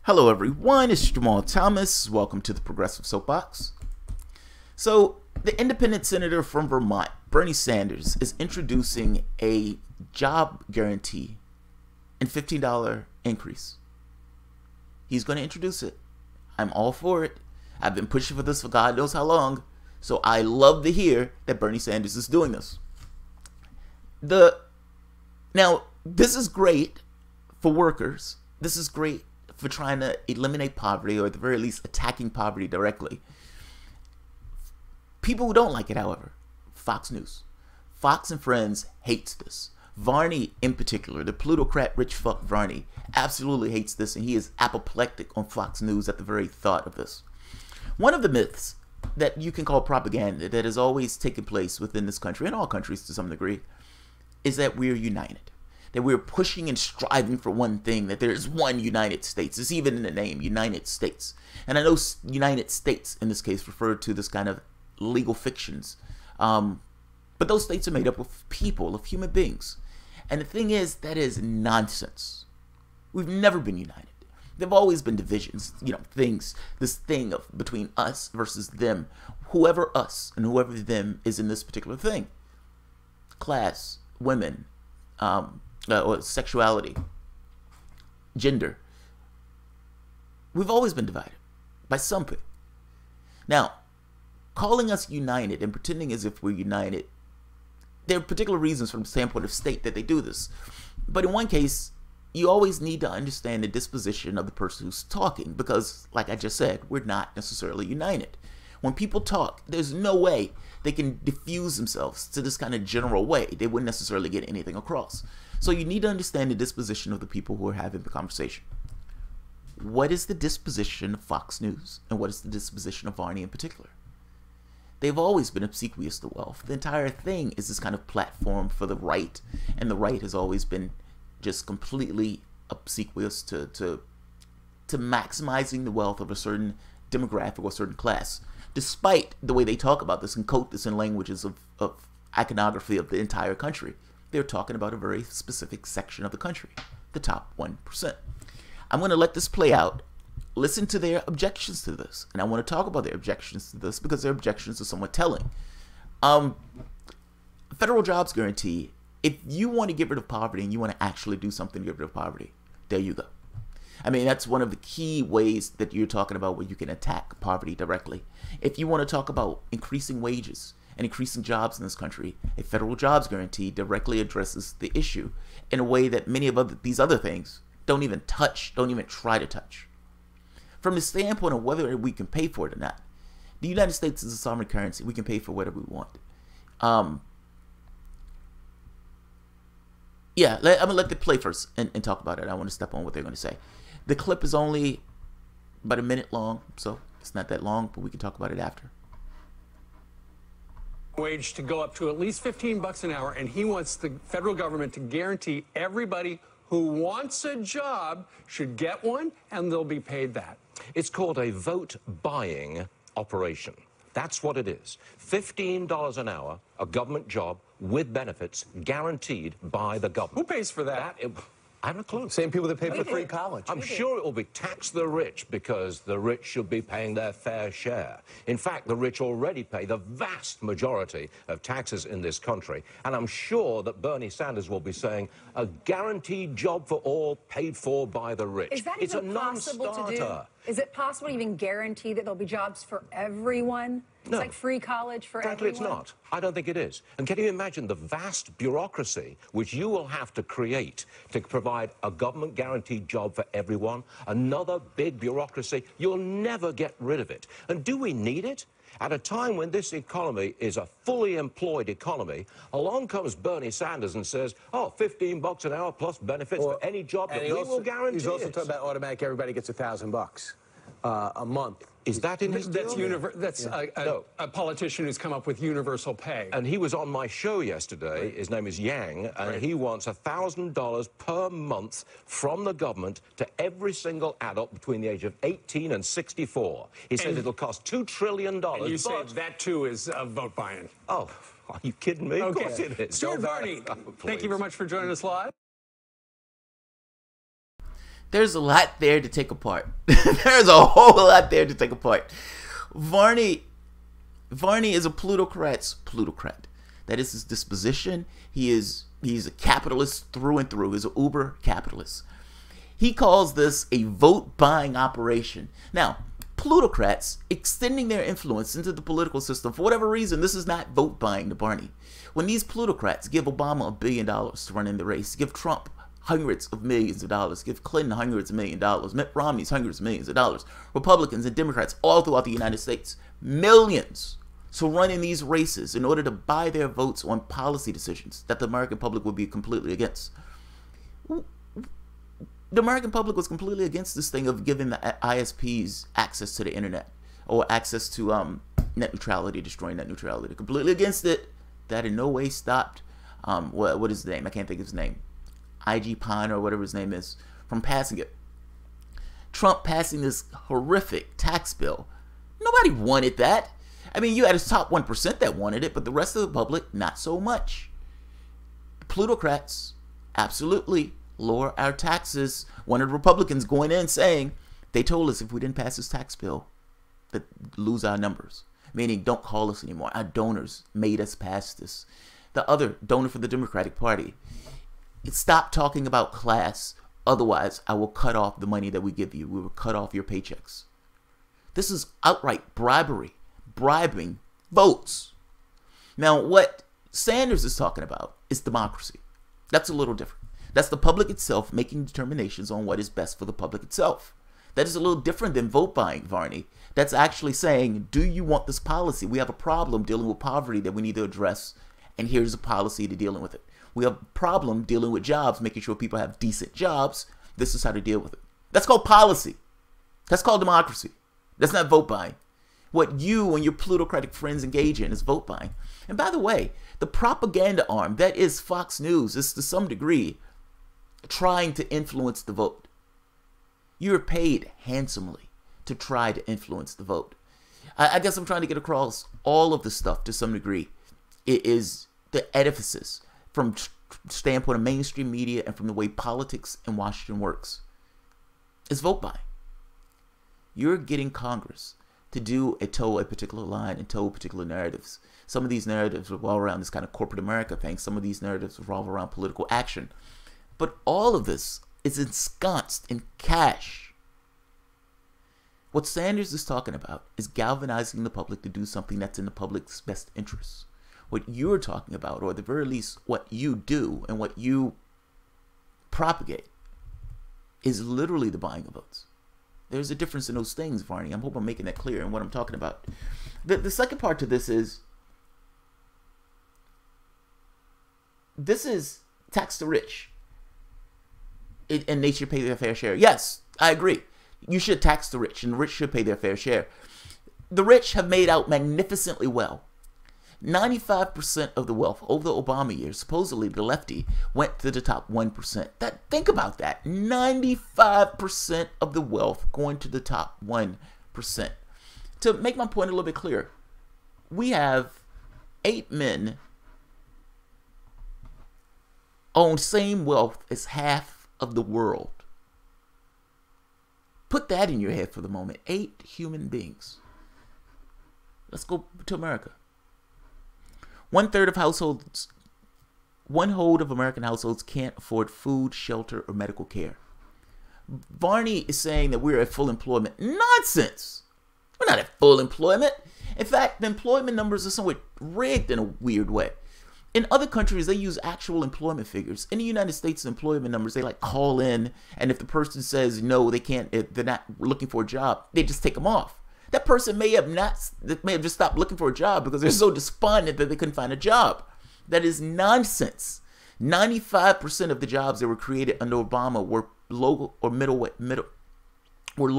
Hello everyone, it's Jamal Thomas. Welcome to the Progressive Soapbox. So, the independent senator from Vermont, Bernie Sanders, is introducing a job guarantee and $15 increase. He's going to introduce it. I'm all for it. I've been pushing for this for God knows how long, so I love to hear that Bernie Sanders is doing this. Now, this is great for workers. This is great for trying to eliminate poverty, or at the very least attacking poverty directly. People who don't like it, however, Fox News. Fox and Friends hates this. Varney in particular, the plutocrat rich fuck Varney, absolutely hates this, and he is apoplectic on Fox News at the very thought of this. One of the myths that you can call propaganda that has always taken place within this country, and all countries to some degree, is that we're united. That we're pushing and striving for one thing, that there's one United States. It's even in the name, United States. And I know United States, in this case, referred to this kind of legal fictions. But those states are made up of people, of human beings. And the thing is, that is nonsense. We've never been united. There have always been divisions, things, this thing of between us versus them. Whoever us and whoever them is in this particular thing. Class, women, or sexuality, gender. We've always been divided by something. Now, calling us united and pretending as if we're united, there are particular reasons from the standpoint of state that they do this. But in one case, you always need to understand the disposition of the person who's talking, because, like I just said, we're not necessarily united. When people talk, there's no way they can diffuse themselves to this kind of general way. They wouldn't necessarily get anything across. So you need to understand the disposition of the people who are having the conversation. What is the disposition of Fox News? And what is the disposition of Varney in particular? They've always been obsequious to wealth. The entire thing is this kind of platform for the right. And the right has always been just completely obsequious to maximizing the wealth of a certain demographic or certain class. Despite the way they talk about this and quote this in languages of iconography of the entire country, they're talking about a very specific section of the country, the top 1%. I'm going to let this play out, listen to their objections to this, and I want to talk about their objections to this because their objections are somewhat telling. Federal jobs guarantee, if you want to get rid of poverty and you want to actually do something to get rid of poverty, there you go. I mean, that's one of the key ways that you're talking about where you can attack poverty directly. If you want to talk about increasing wages and increasing jobs in this country, a federal jobs guarantee directly addresses the issue in a way that many of these other things don't even try to touch. From the standpoint of whether we can pay for it or not, the United States is a sovereign currency. We can pay for whatever we want. Yeah, I'm going to let them play first and talk about it. I want to step on what they're going to say. The clip is only about a minute long, so it's not that long, but we can talk about it after. Wage to go up to at least $15 an hour, and he wants the federal government to guarantee everybody who wants a job should get one, and they'll be paid that. It's called a vote-buying operation. That's what it is. $15 an hour, a government job with benefits guaranteed by the government. Who pays for that? I have a clue. Same people that pay for free college. I'm sure it will be tax the rich because the rich should be paying their fair share. In fact, the rich already pay the vast majority of taxes in this country. And I'm sure that Bernie Sanders will be saying a guaranteed job for all paid for by the rich. Is that it's even a possible to do? Is it possible to even guarantee that there'll be jobs for everyone? It's No. like free college for Frankly, everyone? it's not. I don't think it is. And can you imagine the vast bureaucracy which you will have to create to provide a government-guaranteed job for everyone? Another big bureaucracy. You'll never get rid of it. And do we need it? At a time when this economy is a fully employed economy, along comes Bernie Sanders and says, oh, $15 an hour plus benefits for any job that we will guarantee. He's also talking about automatic, everybody gets $1,000 a month. Is that in his deal? That's a politician who's come up with universal pay. And he was on my show yesterday. His name is Yang, and he wants $1,000 per month from the government to every single adult between the age of 18 and 64. He says it'll cost $2 trillion. And you say that, too, is vote buying. Oh, are you kidding me? Okay. Of course it is. Stuart Varney, thank you very much for joining us live. There's a lot there to take apart. There's a whole lot there to take apart. Varney is a plutocrat. That is his disposition. He's a capitalist through and through. He's an uber capitalist. He calls this a vote buying operation. Now, plutocrats extending their influence into the political system, for whatever reason, this is not vote buying to Barney. When these plutocrats give Obama $1 billion to run in the race, give Trump hundreds of millions of dollars, give Clinton hundreds of millions of dollars, Mitt Romney's hundreds of millions of dollars, Republicans and Democrats all throughout the United States, millions to run in these races in order to buy their votes on policy decisions that the American public would be completely against. The American public was completely against this thing of giving the ISPs access to the internet or access to net neutrality, destroying net neutrality. Completely against it. That in no way stopped, what is his name? I can't think of his name. IG Pine or whatever his name is, from passing it. Trump passing this horrific tax bill. Nobody wanted that. I mean, you had his top 1% that wanted it, but the rest of the public, not so much. Plutocrats, absolutely. Lower our taxes. One of the Republicans going in saying, they told us if we didn't pass this tax bill, that lose our numbers. Meaning, don't call us anymore. Our donors made us pass this. The other donor for the Democratic Party, stop talking about class. Otherwise, I will cut off the money that we give you. We will cut off your paychecks. This is outright bribery. Bribing votes. Now, what Sanders is talking about is democracy. That's a little different. That's the public itself making determinations on what is best for the public itself. That is a little different than vote buying, Varney. That's actually saying, do you want this policy? We have a problem dealing with poverty that we need to address, and here's a policy to dealing with it. We have a problem dealing with jobs, making sure people have decent jobs. This is how to deal with it. That's called policy. That's called democracy. That's not vote buying. What you and your plutocratic friends engage in is vote buying. And by the way, the propaganda arm that is Fox News is to some degree trying to influence the vote. You're paid handsomely to try to influence the vote. I guess I'm trying to get across all of this stuff to some degree. It is the edifices from standpoint of mainstream media and from the way politics in Washington works. It's vote buying. You're getting Congress to toe a particular line and toe particular narratives. Some of these narratives revolve around this kind of corporate America thing. Some of these narratives revolve around political action. But all of this is ensconced in cash. What Sanders is talking about is galvanizing the public to do something that's in the public's best interest. What you're talking about, or at the very least what you do and what you propagate, is literally the buying of votes. There's a difference in those things, Varney. I hope I'm making that clear in what I'm talking about. The second part to this is tax the rich. And they should pay their fair share. Yes, I agree. You should tax the rich, and the rich should pay their fair share. The rich have made out magnificently well. 95% of the wealth over the Obama years, supposedly the lefty, went to the top 1%. Think about that. 95% of the wealth going to the top 1%. To make my point a little bit clearer, we have 8 men own same wealth as half of the world. Put that in your head for the moment. 8 human beings. Let's go to America. 1/3 of households, 1/3 of American households can't afford food, shelter, or medical care. Varney is saying that we're at full employment. Nonsense! We're not at full employment. In fact, the employment numbers are somewhat rigged in a weird way. In other countries, they use actual employment figures. In the United States, the employment numbers, they like call in, and if the person says no, they can't, they're not looking for a job, they just take them off. That person may have just stopped looking for a job because they're so despondent that they couldn't find a job. That is nonsense. 95% of the jobs that were created under Obama were low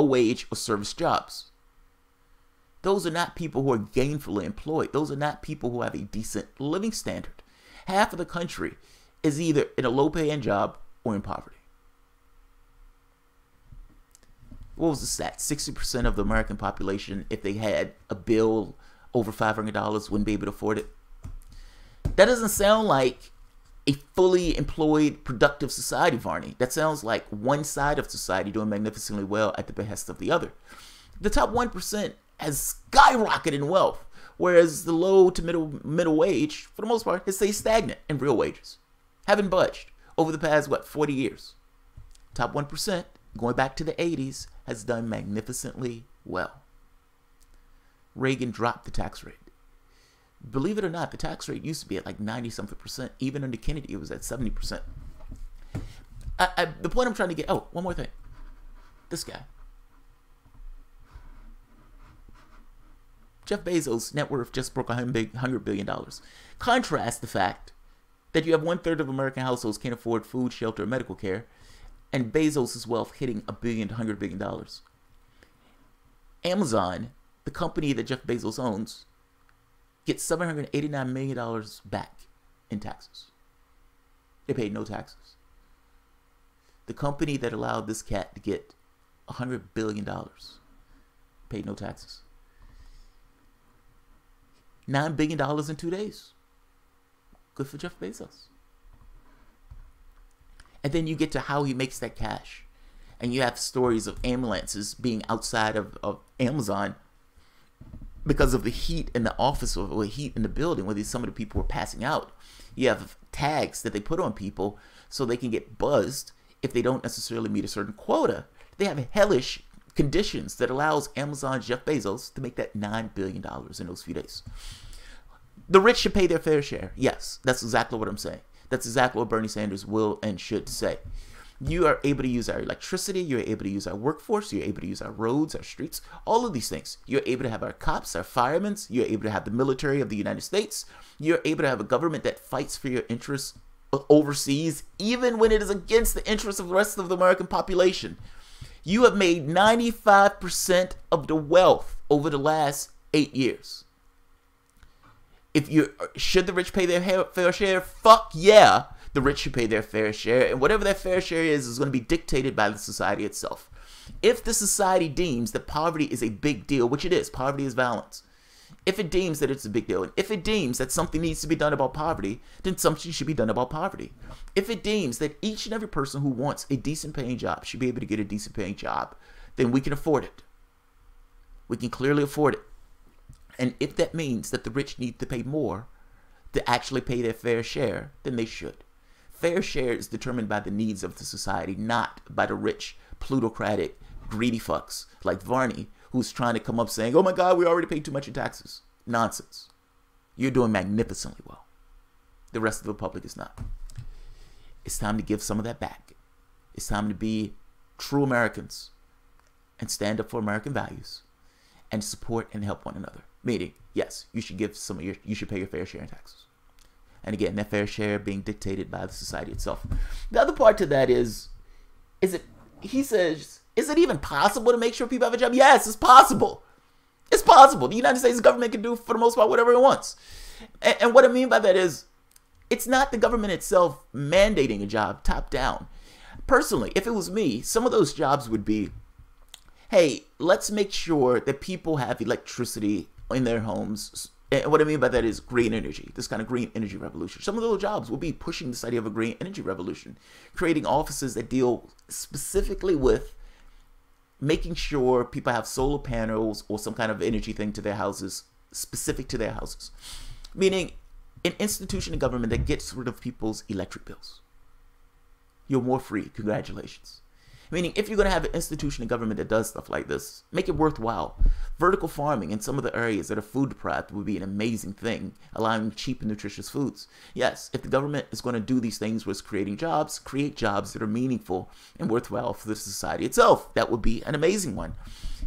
wage or service jobs. Those are not people who are gainfully employed. Those are not people who have a decent living standard. Half of the country is either in a low-paying job or in poverty. What was the stat? 60% of the American population, if they had a bill over $500, wouldn't be able to afford it. That doesn't sound like a fully employed, productive society, Varney. That sounds like one side of society doing magnificently well at the behest of the other. The top 1% has skyrocketed in wealth, whereas the low to middle wage, for the most part, has stayed stagnant in real wages. Haven't budged over the past, 40 years. Top 1%, going back to the 80s, has done magnificently well. Reagan dropped the tax rate. Believe it or not, the tax rate used to be at like 90-something%. Even under Kennedy, it was at 70%. The point I'm trying to get... Oh, one more thing. This guy. Jeff Bezos' net worth just broke $100 billion. Contrast the fact that you have 1/3 of American households can't afford food, shelter, or medical care, and Bezos' wealth hitting $100 billion. Amazon, the company that Jeff Bezos owns, gets $789 million back in taxes. They paid no taxes. The company that allowed this cat to get $100 billion paid no taxes. $9 billion in 2 days. Good for Jeff Bezos. And then you get to how he makes that cash. And you have stories of ambulances being outside of Amazon because of the heat in the office or the heat in the building where some of the people were passing out. You have tags that they put on people so they can get buzzed if they don't necessarily meet a certain quota. They have hellish conditions that allows Amazon's Jeff Bezos to make that $9 billion in those few days. The rich should pay their fair share. Yes, that's exactly what I'm saying. That's exactly what Bernie Sanders will and should say. You are able to use our electricity. You're able to use our workforce. You're able to use our roads, our streets, all of these things. You're able to have our cops, our firemen. You're able to have the military of the United States. You're able to have a government that fights for your interests overseas, even when it is against the interests of the rest of the American population. You have made 95% of the wealth over the last 8 years. Should the rich pay their fair share? Fuck yeah. The rich should pay their fair share, and whatever that fair share is going to be dictated by the society itself. If the society deems that poverty is a big deal, which it is, poverty is violence. If it deems that it's a big deal, and if it deems that something needs to be done about poverty, then something should be done about poverty. If it deems that each and every person who wants a decent paying job should be able to get a decent paying job, then we can afford it. We can clearly afford it. And if that means that the rich need to pay more to actually pay their fair share, then they should. Fair share is determined by the needs of the society, not by the rich, plutocratic, greedy fucks like Varney, who's trying to come up saying, oh my God, we already paid too much in taxes. Nonsense. You're doing magnificently well. The rest of the public is not. It's time to give some of that back. It's time to be true Americans and stand up for American values and support and help one another. Meaning, yes, you should give you should pay your fair share in taxes. And again, that fair share being dictated by the society itself. The other part to that is he says, is it even possible to make sure people have a job? Yes, it's possible. It's possible. The United States government can do, for the most part, whatever it wants. And what I mean by that is, it's not the government itself mandating a job top down. Personally, if it was me, some of those jobs would be, hey, let's make sure that people have electricity in their homes. And what I mean by that is green energy, this kind of green energy revolution. Some of those jobs will be pushing this idea of a green energy revolution, creating offices that deal specifically with making sure people have solar panels or some kind of energy thing to their houses, specific to their houses. Meaning an institution of government that gets rid of people's electric bills. You're more free. Congratulations. Meaning, if you're going to have an institution of government that does stuff like this, make it worthwhile. Vertical farming in some of the areas that are food deprived would be an amazing thing, allowing cheap and nutritious foods. Yes, if the government is going to do these things with creating jobs, create jobs that are meaningful and worthwhile for the society itself. That would be an amazing one.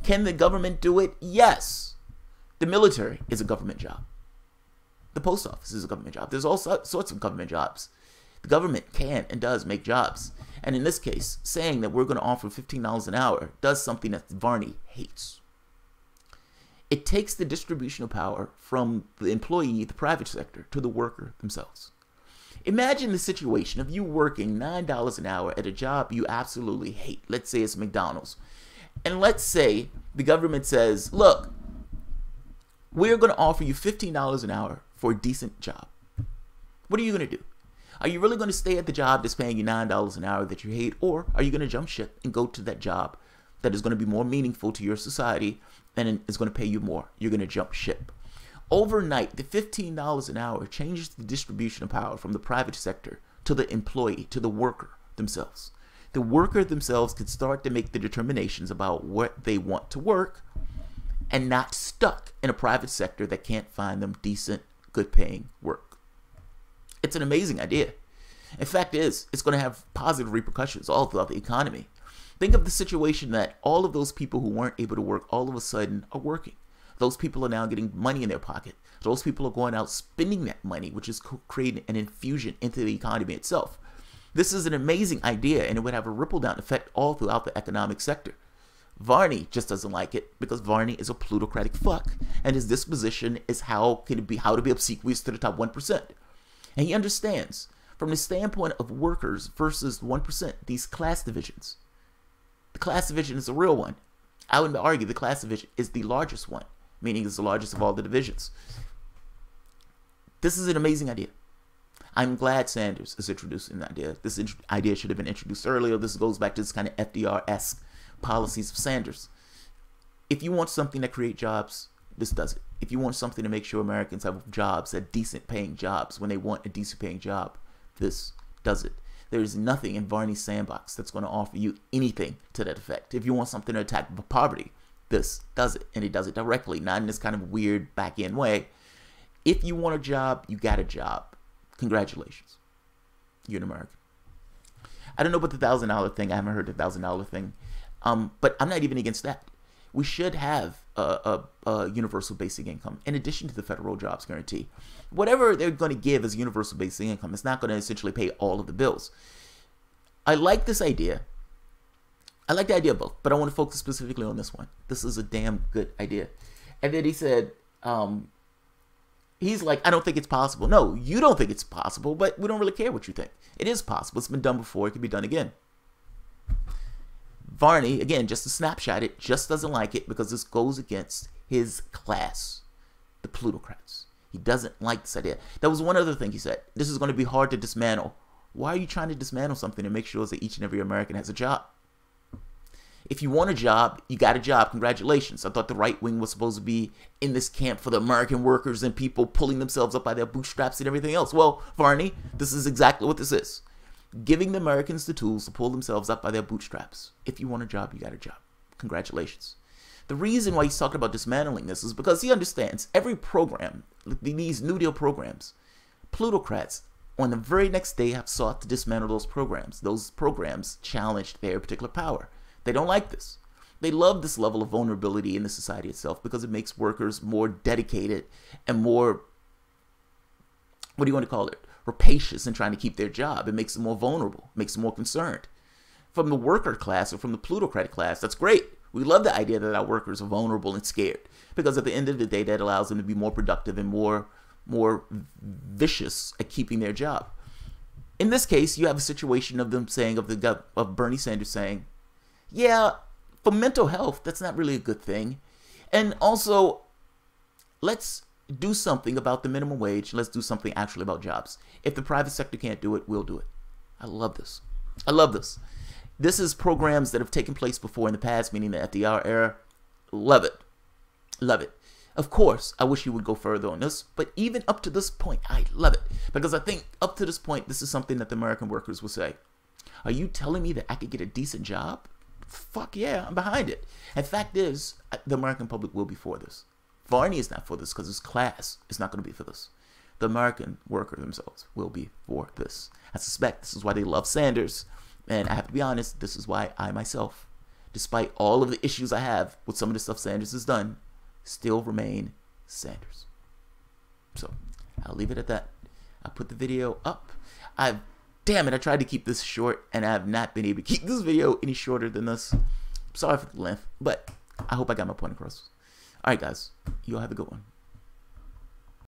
Can the government do it? Yes. The military is a government job. The post office is a government job. There's all sorts of government jobs. The government can and does make jobs. And in this case, saying that we're going to offer $15 an hour does something that Varney hates. It takes the distribution of power from the employee, the private sector, to the worker themselves. Imagine the situation of you working $9 an hour at a job you absolutely hate. Let's say it's McDonald's. And let's say the government says, look, we're going to offer you $15 an hour for a decent job. What are you going to do? Are you really going to stay at the job that's paying you $9 an hour that you hate, or are you going to jump ship and go to that job that is going to be more meaningful to your society and is going to pay you more? You're going to jump ship. Overnight, the $15 an hour changes the distribution of power from the private sector to the employee, to the worker themselves. The worker themselves can start to make the determinations about what they want to work and not stuck in a private sector that can't find them decent, good paying work. It's an amazing idea. In fact, it's going to have positive repercussions all throughout the economy. Think of the situation that all of those people who weren't able to work all of a sudden are working. Those people are now getting money in their pocket. Those people are going out spending that money, which is creating an infusion into the economy itself. This is an amazing idea, and it would have a ripple down effect all throughout the economic sector. Varney just doesn't like it because Varney is a plutocratic fuck, and his disposition is how to be obsequious to the top 1%. And he understands, from the standpoint of workers versus 1%, these class divisions. The class division is a real one. I would argue the class division is the largest one, meaning it's the largest of all the divisions. This is an amazing idea. I'm glad Sanders is introducing the idea. This idea should have been introduced earlier. This goes back to this kind of FDR-esque policies of Sanders. If you want something that creates jobs, this does it. If you want something to make sure Americans have jobs, that decent paying jobs, when they want a decent paying job, this does it. There is nothing in Varney's sandbox that's going to offer you anything to that effect. If you want something to attack poverty, this does it. And it does it directly, not in this kind of weird back end way. If you want a job, you got a job. Congratulations. You're an American. I don't know about the $1,000 thing. I haven't heard the $1,000 thing. But I'm not even against that. We should have a universal basic income in addition to the federal jobs guarantee. Whatever they're going to give as universal basic income, it's not going to essentially pay all of the bills. I like this idea. I like the idea of both, but I want to focus specifically on this one. This is a damn good idea. And then he said, he's like, I don't think it's possible. No, you don't think it's possible, but we don't really care what you think. It is possible. It's been done before. It can be done again. Varney, again, just a snapshot, it just doesn't like it because this goes against his class, the plutocrats. He doesn't like this idea. That was one other thing he said. This is going to be hard to dismantle. Why are you trying to dismantle something and make sure that each and every American has a job? If you want a job, you got a job. Congratulations. I thought the right wing was supposed to be in this camp for the American workers and people pulling themselves up by their bootstraps and everything else. Well, Varney, this is exactly what this is. Giving the Americans the tools to pull themselves up by their bootstraps. If you want a job, you got a job. Congratulations. The reason why he's talking about dismantling this is because he understands every program, these New Deal programs, plutocrats on the very next day have sought to dismantle those programs. Those programs challenged their particular power. They don't like this. They love this level of vulnerability in the society itself because it makes workers more dedicated and more, what do you want to call it, rapacious in trying to keep their job. It makes them more vulnerable, makes them more concerned. From the worker class or from the plutocratic class, that's great. We love the idea that our workers are vulnerable and scared because at the end of the day, that allows them to be more productive and more vicious at keeping their job. In this case, you have a situation of them saying, of Bernie Sanders saying, yeah, for mental health, that's not really a good thing. And also, let's do something about the minimum wage. Let's do something actually about jobs. If the private sector can't do it, we'll do it. I love this. I love this. This is programs that have taken place before in the past, meaning the FDR era. Love it. Love it. Of course, I wish you would go further on this, but even up to this point, I love it. Because I think up to this point, this is something that the American workers will say. Are you telling me that I could get a decent job? Fuck yeah, I'm behind it. And fact is, the American public will be for this. Varney is not for this because his class is not going to be for this. The American worker themselves will be for this. I suspect this is why they love Sanders. And I have to be honest, this is why I myself, despite all of the issues I have with some of the stuff Sanders has done, still remain Sanders. So I'll leave it at that. I'll put the video up. Damn it, I tried to keep this short and I have not been able to keep this video any shorter than this. Sorry for the length, but I hope I got my point across. Alright guys, you all have a good one.